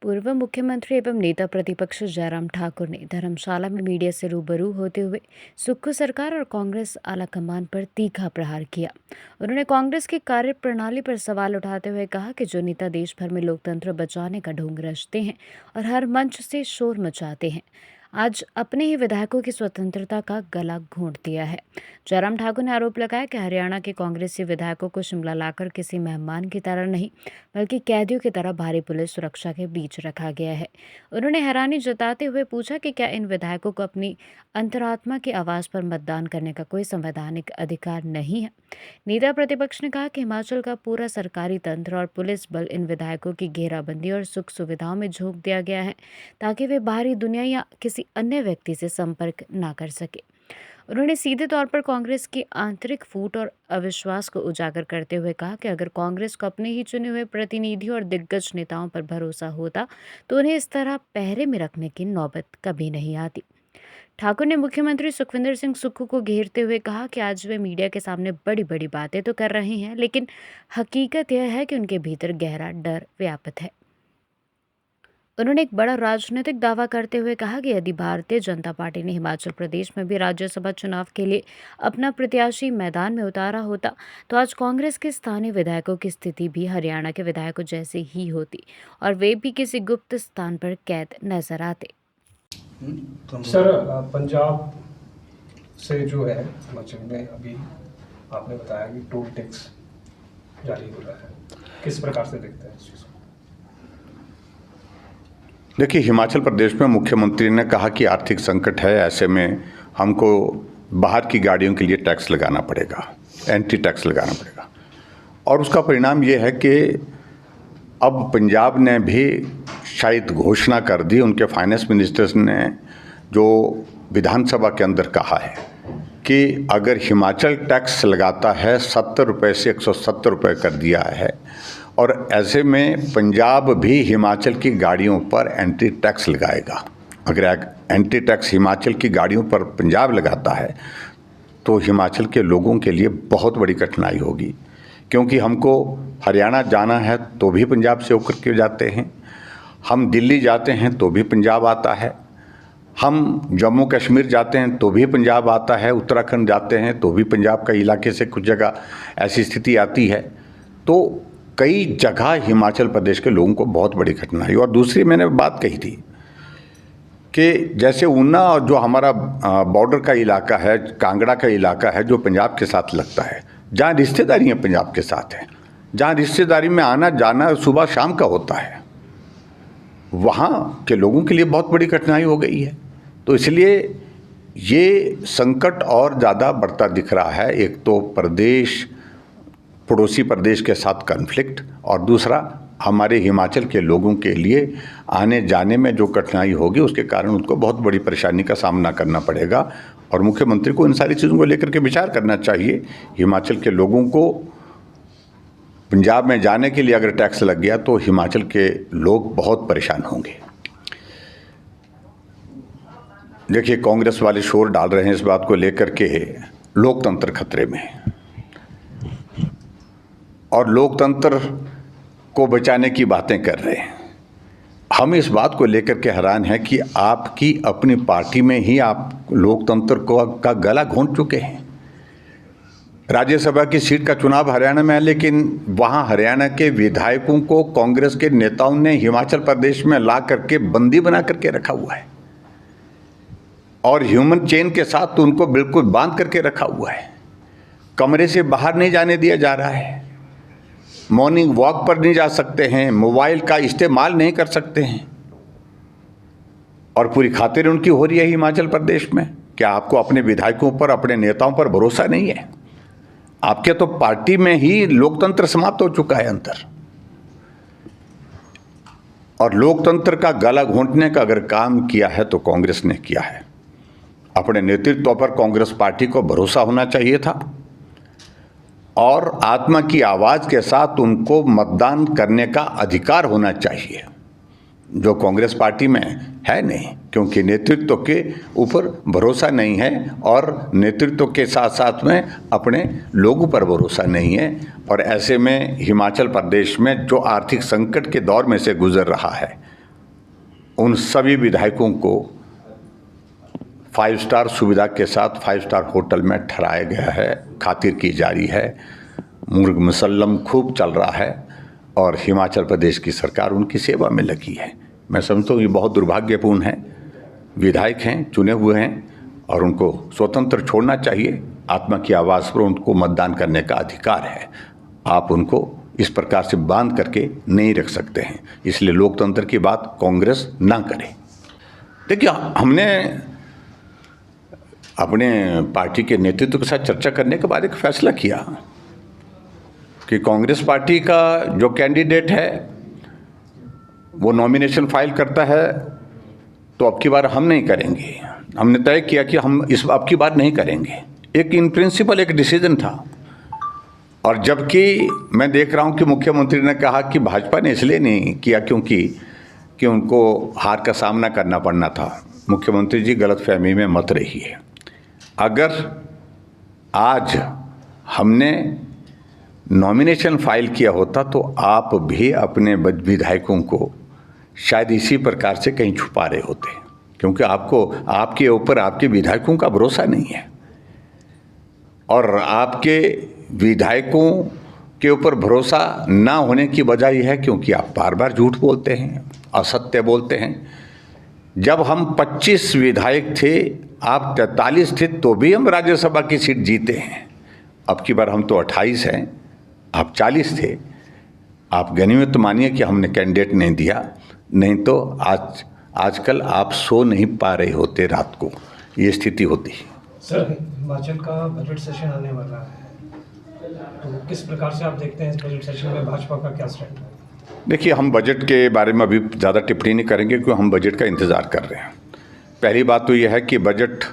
पूर्व मुख्यमंत्री एवं नेता प्रतिपक्ष जयराम ठाकुर ने धर्मशाला में मीडिया से रूबरू होते हुए सुक्खू सरकार और कांग्रेस आलाकमान पर तीखा प्रहार किया। उन्होंने कांग्रेस की कार्यप्रणाली पर सवाल उठाते हुए कहा कि जो नेता देश भर में लोकतंत्र बचाने का ढोंग रचते हैं और हर मंच से शोर मचाते हैं, आज अपने ही विधायकों की स्वतंत्रता का गला घोंट दिया है। जयराम ठाकुर ने आरोप लगाया कि हरियाणा के कांग्रेसी विधायकों को शिमला लाकर किसी मेहमान की तरह नहीं बल्कि कैदियों की तरह भारी पुलिस सुरक्षा के बीच रखा गया है। उन्होंने हैरानी जताते हुए पूछा कि क्या इन विधायकों को अपनी अंतरात्मा की आवाज़ पर मतदान करने का कोई संवैधानिक अधिकार नहीं है। नेता प्रतिपक्ष ने कहा कि हिमाचल का पूरा सरकारी तंत्र और पुलिस बल इन विधायकों की घेराबंदी और सुख सुविधाओं में झोंक दिया गया है ताकि वे बाहरी दुनिया या किसी अन्य व्यक्ति से संपर्क ना कर सके। उन्होंने सीधे तौर पर कांग्रेस की आंतरिक फूट और अविश्वास को उजागर करते हुए कहा कि अगर कांग्रेस को अपने ही चुने हुए प्रतिनिधियों और दिग्गज नेताओं पर भरोसा होता तो उन्हें इस तरह पहरे में रखने की नौबत कभी नहीं आती। ठाकुर ने मुख्यमंत्री सुखविंदर सिंह सुक्खू को घेरते हुए कहा कि आज वे मीडिया के सामने बड़ी बड़ी बातें तो कर रहे हैं, लेकिन हकीकत यह है कि उनके भीतर गहरा डर व्याप्त है। उन्होंने एक बड़ा राजनीतिक दावा करते हुए कहा कि यदि भारतीय जनता पार्टी ने हिमाचल प्रदेश में भी राज्यसभा चुनाव के लिए अपना प्रत्याशी मैदान में उतारा होता तो आज कांग्रेस के स्थानीय विधायकों की स्थिति भी हरियाणा के विधायकों जैसी ही होती और वे भी किसी गुप्त स्थान पर कैद नजर आते। सर, पंजाब से जो है हिमाचल में अभी आपने बताया कि टोल टैक्स जारी हो रहा है, किस प्रकार से देखते हैं इस चीज़ को? देखिए, हिमाचल प्रदेश में मुख्यमंत्री ने कहा कि आर्थिक संकट है, ऐसे में हमको बाहर की गाड़ियों के लिए टैक्स लगाना पड़ेगा, एंटी टैक्स लगाना पड़ेगा। और उसका परिणाम ये है कि अब पंजाब ने भी शायद घोषणा कर दी, उनके फाइनेंस मिनिस्टर्स ने जो विधानसभा के अंदर कहा है कि अगर हिमाचल टैक्स लगाता है 70 रुपये से 170 रुपये कर दिया है, और ऐसे में पंजाब भी हिमाचल की गाड़ियों पर एंटी टैक्स लगाएगा। अगर एंटी टैक्स हिमाचल की गाड़ियों पर पंजाब लगाता है तो हिमाचल के लोगों के लिए बहुत बड़ी कठिनाई होगी, क्योंकि हमको हरियाणा जाना है तो भी पंजाब से होकर के जाते हैं, हम दिल्ली जाते हैं तो भी पंजाब आता है, हम जम्मू कश्मीर जाते हैं तो भी पंजाब आता है, उत्तराखंड जाते हैं तो भी पंजाब का इलाके से कुछ जगह ऐसी स्थिति आती है। तो कई जगह हिमाचल प्रदेश के लोगों को बहुत बड़ी कठिनाई। और दूसरी मैंने बात कही थी कि जैसे ऊना और जो हमारा बॉर्डर का इलाका है, कांगड़ा का इलाका है, जो पंजाब के साथ लगता है, जहाँ रिश्तेदारियाँ पंजाब के साथ हैं, जहाँ रिश्तेदारी में आना जाना सुबह शाम का होता है, वहाँ के लोगों के लिए बहुत बड़ी कठिनाई हो गई है। तो इसलिए ये संकट और ज़्यादा बढ़ता दिख रहा है। एक तो पड़ोसी प्रदेश के साथ कॉन्फ्लिक्ट, और दूसरा हमारे हिमाचल के लोगों के लिए आने जाने में जो कठिनाई होगी उसके कारण उनको बहुत बड़ी परेशानी का सामना करना पड़ेगा। और मुख्यमंत्री को इन सारी चीज़ों को लेकर के विचार करना चाहिए। हिमाचल के लोगों को पंजाब में जाने के लिए अगर टैक्स लग गया तो हिमाचल के लोग बहुत परेशान होंगे। देखिए, कांग्रेस वाले शोर डाल रहे हैं इस बात को लेकर के लोकतंत्र खतरे में है, और लोकतंत्र को बचाने की बातें कर रहे हैं। हम इस बात को लेकर के हैरान हैं कि आपकी अपनी पार्टी में ही आप लोकतंत्र का गला घोंट चुके हैं। राज्यसभा की सीट का चुनाव हरियाणा में है, लेकिन वहाँ हरियाणा के विधायकों को कांग्रेस के नेताओं ने हिमाचल प्रदेश में ला करके बंदी बना करके रखा हुआ है, और ह्यूमन चेन के साथ तो उनको बिल्कुल बांध करके रखा हुआ है। कमरे से बाहर नहीं जाने दिया जा रहा है, मॉर्निंग वॉक पर नहीं जा सकते हैं, मोबाइल का इस्तेमाल नहीं कर सकते हैं, और पूरी खातिर उनकी हो रही है हिमाचल प्रदेश में। क्या आपको अपने विधायकों पर, अपने नेताओं पर भरोसा नहीं है? आपके तो पार्टी में ही लोकतंत्र समाप्त हो चुका है अंदर। और लोकतंत्र का गला घोंटने का अगर काम किया है तो कांग्रेस ने किया है। अपने नेतृत्व पर कांग्रेस पार्टी को भरोसा होना चाहिए था, और आत्मा की आवाज़ के साथ उनको मतदान करने का अधिकार होना चाहिए, जो कांग्रेस पार्टी में है नहीं, क्योंकि नेतृत्व के ऊपर भरोसा नहीं है, और नेतृत्व के साथ साथ में अपने लोगों पर भरोसा नहीं है। और ऐसे में हिमाचल प्रदेश में जो आर्थिक संकट के दौर में से गुजर रहा है, उन सभी विधायकों को 5 स्टार सुविधा के साथ 5 स्टार होटल में ठहराया गया है, खातिर की जा रही है, मुर्ग मुसल्लम खूब चल रहा है और हिमाचल प्रदेश की सरकार उनकी सेवा में लगी है। मैं समझता हूँ ये बहुत दुर्भाग्यपूर्ण है। विधायक हैं, चुने हुए हैं और उनको स्वतंत्र छोड़ना चाहिए। आत्मा की आवाज़ पर उनको मतदान करने का अधिकार है। आप उनको इस प्रकार से बांध करके नहीं रख सकते हैं। इसलिए लोकतंत्र की बात कांग्रेस ना करे। देखिए, हमने अपने पार्टी के नेतृत्व के साथ चर्चा करने के बाद एक फैसला किया कि कांग्रेस पार्टी का जो कैंडिडेट है वो नॉमिनेशन फाइल करता है तो अब की बार हम नहीं करेंगे। हमने तय किया कि हम इस अब की बार नहीं करेंगे। एक इन प्रिंसिपल एक डिसीजन था। और जबकि मैं देख रहा हूं कि मुख्यमंत्री ने कहा कि भाजपा ने इसलिए नहीं किया कि उनको हार का सामना करना पड़ना था। मुख्यमंत्री जी, गलतफहमी में मत रहिए। अगर आज हमने नॉमिनेशन फाइल किया होता तो आप भी अपने विधायकों को शायद इसी प्रकार से कहीं छुपा रहे होते, क्योंकि आपको आपके ऊपर आपके विधायकों का भरोसा नहीं है और आपके विधायकों के ऊपर भरोसा ना होने की वजह यह है क्योंकि आप बार बार झूठ बोलते हैं, असत्य बोलते हैं। जब हम 25 विधायक थे, आप 43 थे, तो भी हम राज्यसभा की सीट जीते हैं। अब की बार हम तो 28 हैं, आप 40 थे। आप गनीमत मानिए कि हमने कैंडिडेट नहीं दिया, नहीं तो आजकल आप सो नहीं पा रहे होते रात को, ये स्थिति होती है। सर, हिमाचल का बजट सेशन आने वाला है, तो किस प्रकार से आप देखते हैं इस बजट सेशन में भाजपा का क्या स्टैंड है? देखिए, हम बजट के बारे में अभी ज़्यादा टिप्पणी नहीं करेंगे क्योंकि हम बजट का इंतज़ार कर रहे हैं। पहली बात तो यह है कि बजट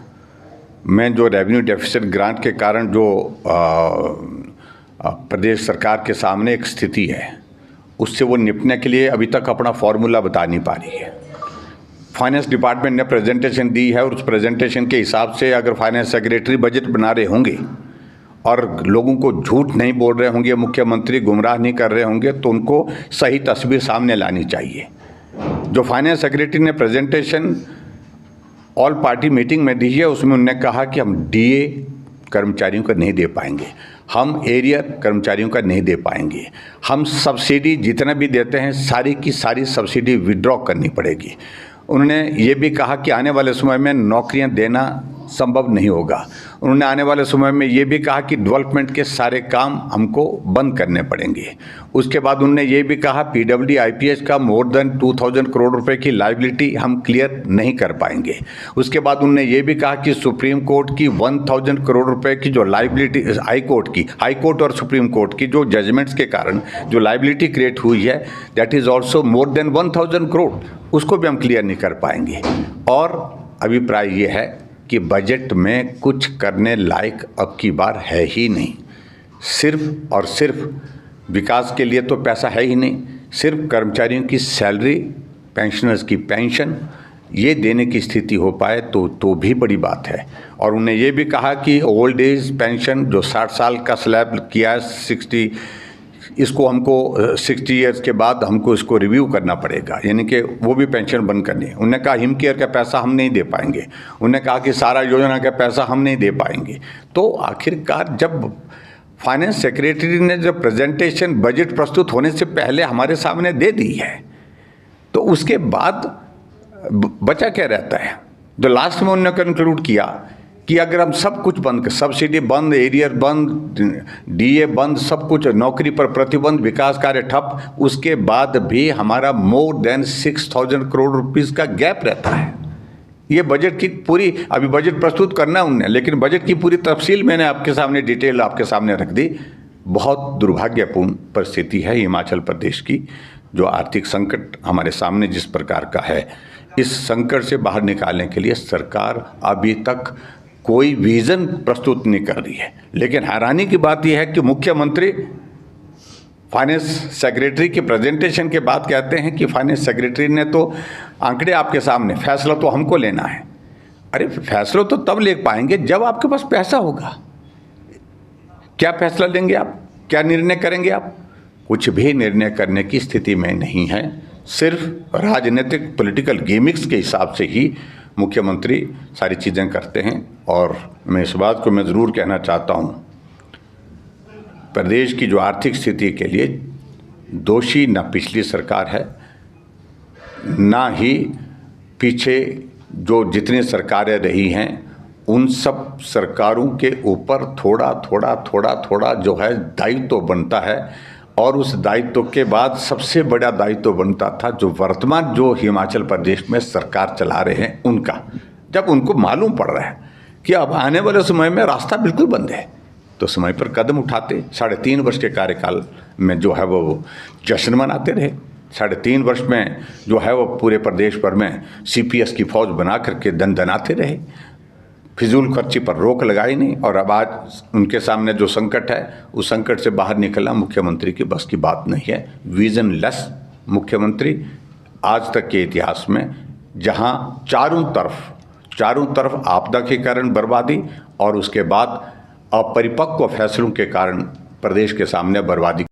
में जो रेवेन्यू डेफिसिट ग्रांट के कारण जो प्रदेश सरकार के सामने एक स्थिति है, उससे वो निपटने के लिए अभी तक अपना फॉर्मूला बता नहीं पा रही है। फाइनेंस डिपार्टमेंट ने प्रेजेंटेशन दी है और उस प्रेजेंटेशन के हिसाब से अगर फाइनेंस सेक्रेटरी बजट बना रहे होंगे और लोगों को झूठ नहीं बोल रहे होंगे, मुख्यमंत्री गुमराह नहीं कर रहे होंगे, तो उनको सही तस्वीर सामने लानी चाहिए। जो फाइनेंस सेक्रेटरी ने प्रेजेंटेशन ऑल पार्टी मीटिंग में दी है, उसमें उन्होंने कहा कि हम डीए कर्मचारियों को नहीं दे पाएंगे, हम एरियर कर्मचारियों का नहीं दे पाएंगे, हम सब्सिडी जितना भी देते हैं सारी की सारी सब्सिडी विड्रॉ करनी पड़ेगी। उन्होंने ये भी कहा कि आने वाले समय में नौकरियां देना संभव नहीं होगा। उन्होंने आने वाले समय में ये भी कहा कि डेवलपमेंट के सारे काम हमको बंद करने पड़ेंगे। उसके बाद उन्होंने ये भी कहा पीडब्ल्यूडी आईपीएच का मोर देन 2000 करोड़ रुपए की लायबिलिटी हम क्लियर नहीं कर पाएंगे। उसके बाद उन्होंने ये भी कहा कि सुप्रीम कोर्ट की 1000 करोड़ रुपए की जो लायबिलिटी हाई कोर्ट और सुप्रीम कोर्ट की जो जजमेंट्स के कारण जो लायबिलिटी क्रिएट हुई है, that is also more than 1000 crore, उसको भी हम क्लियर नहीं कर पाएंगे। और अभिप्राय ये है कि बजट में कुछ करने लायक अब की बार है ही नहीं। सिर्फ और सिर्फ विकास के लिए तो पैसा है ही नहीं, सिर्फ कर्मचारियों की सैलरी, पेंशनर्स की पेंशन ये देने की स्थिति हो पाए तो भी बड़ी बात है। और उन्हें ये भी कहा कि ओल्ड एज पेंशन जो 60 साल का स्लैब किया है 60, इसको हमको 60 ईयर्स के बाद हमको इसको रिव्यू करना पड़ेगा, यानी कि वो भी पेंशन बंद करनी है। उन्होंने कहा हिम केयर का पैसा हम नहीं दे पाएंगे, उन्होंने कहा कि सारा योजना का पैसा हम नहीं दे पाएंगे। तो आखिरकार जब फाइनेंस सेक्रेटरी ने जब प्रेजेंटेशन बजट प्रस्तुत होने से पहले हमारे सामने दे दी है, तो उसके बाद बचा क्या रहता है? जो लास्ट में उन्होंने कंक्लूड किया कि अगर हम सब कुछ बंद कर, सब्सिडी बंद, एरियर बंद, डीए बंद, सब कुछ, नौकरी पर प्रतिबंध, विकास कार्य ठप, उसके बाद भी हमारा मोर देन 6000 करोड़ रुपीस का गैप रहता है। ये बजट की पूरी, अभी बजट प्रस्तुत करना उन्हें, लेकिन बजट की पूरी तफसील मैंने आपके सामने डिटेल आपके सामने रख दी। बहुत दुर्भाग्यपूर्ण परिस्थिति है हिमाचल प्रदेश की। जो आर्थिक संकट हमारे सामने जिस प्रकार का है, इस संकट से बाहर निकालने के लिए सरकार अभी तक कोई विजन प्रस्तुत नहीं कर रही है। लेकिन हैरानी की बात यह है कि मुख्यमंत्री फाइनेंस सेक्रेटरी के प्रेजेंटेशन के बाद कहते हैं कि फाइनेंस सेक्रेटरी ने तो आंकड़े आपके सामने, फैसला तो हमको लेना है। अरे फैसला तो तब ले पाएंगे जब आपके पास पैसा होगा। क्या फैसला लेंगे आप? क्या निर्णय करेंगे आप? कुछ भी निर्णय करने की स्थिति में नहीं है। सिर्फ राजनीतिक पॉलिटिकल गिमिक्स के हिसाब से ही मुख्यमंत्री सारी चीज़ें करते हैं। और मैं इस बात को मैं ज़रूर कहना चाहता हूँ, प्रदेश की जो आर्थिक स्थिति के लिए दोषी न पिछली सरकार है, ना ही पीछे जो जितनी सरकारें रही हैं उन सब सरकारों के ऊपर थोड़ा जो है दायित्व बनता है। और उस दायित्व के बाद सबसे बड़ा दायित्व बनता था जो वर्तमान जो हिमाचल प्रदेश में सरकार चला रहे हैं उनका। जब उनको मालूम पड़ रहा है कि अब आने वाले समय में रास्ता बिल्कुल बंद है, तो समय पर कदम उठाते। 3.5 वर्ष के कार्यकाल में जो है वो जश्न मनाते रहे। 3.5 वर्ष में जो है वो पूरे प्रदेश भर में CPS की फौज बना करके दनाते रहे, फिजूल खर्ची पर रोक लगाई नहीं। और अब आज उनके सामने जो संकट है उस संकट से बाहर निकलना मुख्यमंत्री की बस की बात नहीं है। विजनलेस मुख्यमंत्री आज तक के इतिहास में, जहां चारों तरफ आपदा के कारण बर्बादी और उसके बाद अपरिपक्व फैसलों के कारण प्रदेश के सामने बर्बादी